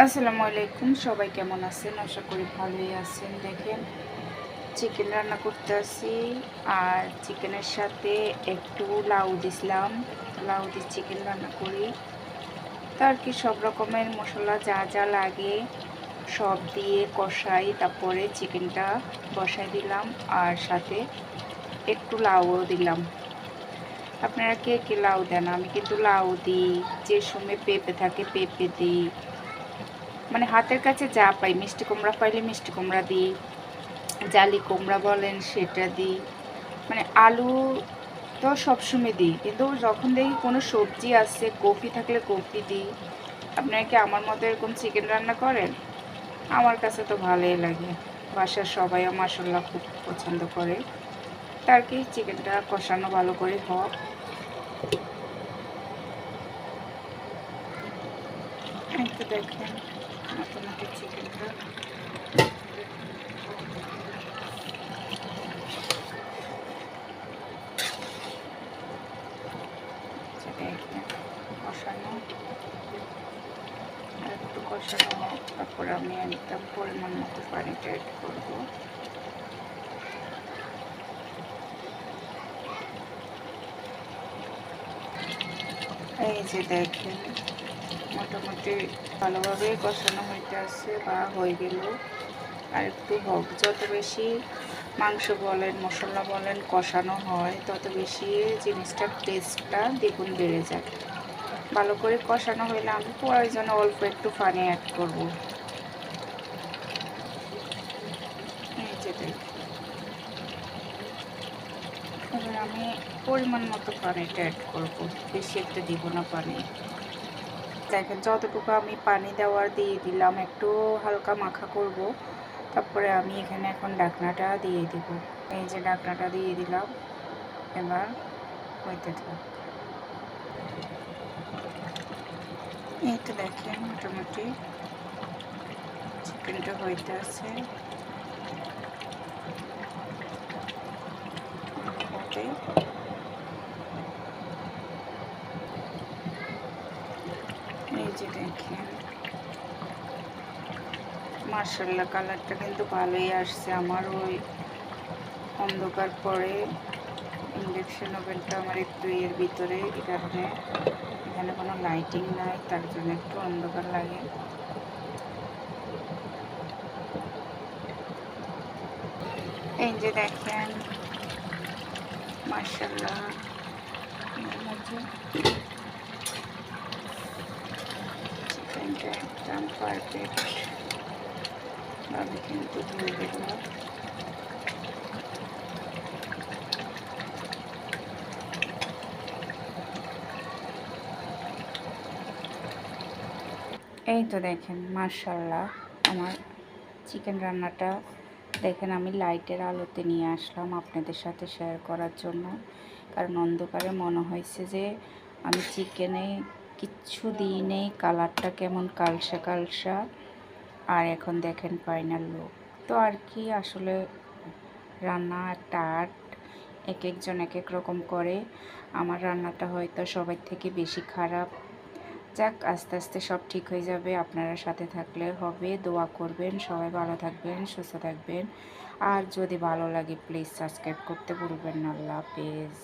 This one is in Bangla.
আসসালামু আলাইকুম, সবাই কেমন আছেন? আশা করি ভালোই আছেন। দেখেন, চিকেন রান্না করতেছি আর চিকেনের সাথে একটু লাউ দিছিলাম। লাউ দিয়ে চিকেন রান্না করি। তার কি সব রকমের মশলা যা যা লাগে সব দিয়ে কষাই, তারপরে চিকেনটা বসাই দিলাম আর সাথে একটু লাউও দিলাম। আপনারা কে কে লাউ দেন? আমি কিন্তু লাউ দিই, যে সময় পেঁপে থাকে পেঁপে দিই, মানে হাতের কাছে যা পাই। মিষ্টি কুমড়া পাইলে মিষ্টি কুমড়া দিই, জালি কুমড়া বলেন সেটা দিই, মানে আলু তো সবসময় দিই, কিন্তু যখন দেখি কোনো সবজি আছে, কফি থাকলে কফি দিই। আপনারা কি আমার মতো এরকম চিকেন রান্না করেন? আমার কাছে তো ভালোই লাগে, বাসার সবাই মাশাআল্লাহ খুব পছন্দ করে। তার কি চিকেনটা কষানো ভালো করে হোক। একটু দেখেন মোটামুটি চিকেনটা কষানো, একটু কষানো হোক, তারপরে আমি একদম পরিমাণ মতো পানিটা অ্যাড করবো। এই যে দেখেন মোটামুটি ভালোভাবে কষানো হইতে আসছে বা হয়ে গেল। আর একটু হোক, যত বেশি মাংস বলেন মশলা বলেন কষানো হয় তত বেশি জিনিসটার টেস্টটা দ্বিগুণ বেড়ে যায়। ভালো করে কষানো হইলে আমি প্রয়োজনে অল্প একটু পানি অ্যাড করব। এই যে দেখেন, এবার আমি পরিমাণ মতো পানিটা অ্যাড করব, বেশি একটা দিব না পানি। দেখেন যতটুকু আমি পানি দেওয়ার দিয়ে দিলাম, একটু হালকা মাখা করব। তারপরে আমি এখানে এখন ঢাকনাটা দিয়ে দিব। এই যে ঢাকনাটা দিয়ে দিলাম, এবার হইতে থাক। এই তো দেখেন মোটামুটি চিকেনটা হইতে আছে। এই যে দেখেন মাশাআল্লাহ কালারটা কিন্তু ভালোই আসছে। আমার ওই অন্ধকার পরে ইন্ডাকশন ওভেনটা আমার একটু এর ভিতরে, এই কারণে এখানে কোনো লাইটিং নাই, তার জন্য একটু অন্ধকার লাগে। এই যে দেখেন মাশাআল্লাহ চিকেনটা একদম পারফেক্ট ভাবে কিন্তু ধুয়ে দেব। এই তো দেখেন মাশাআল্লাহ আমার চিকেন রান্নাটা দেখেন আমি লাইটের আলোতে নিয়ে আসলাম আপনাদের সাথে শেয়ার করার জন্য, কারণ অন্ধকারে মনে হয়েছে যে আমি চিকেনে কিচ্ছু দিই নেই, কালারটা কেমন কালসা কালসা। আর এখন দেখেন ফাইনাল লুক। তো আর কি, আসলে রান্না একটা আর্ট, এক একজন এক এক রকম করে। আমার রান্নাটা হয়তো সবার থেকে বেশি খারাপ। যাক, আস্তে আস্তে সব ঠিক হয়ে যাবে। আপনারা সাথে থাকলে হবে, দোয়া করবেন। সবাই ভালো থাকবেন, সুস্থ থাকবেন। আর যদি ভালো লাগে প্লিজ সাবস্ক্রাইব করতে ভুলবেন না। আল্লাহ হাফেজ।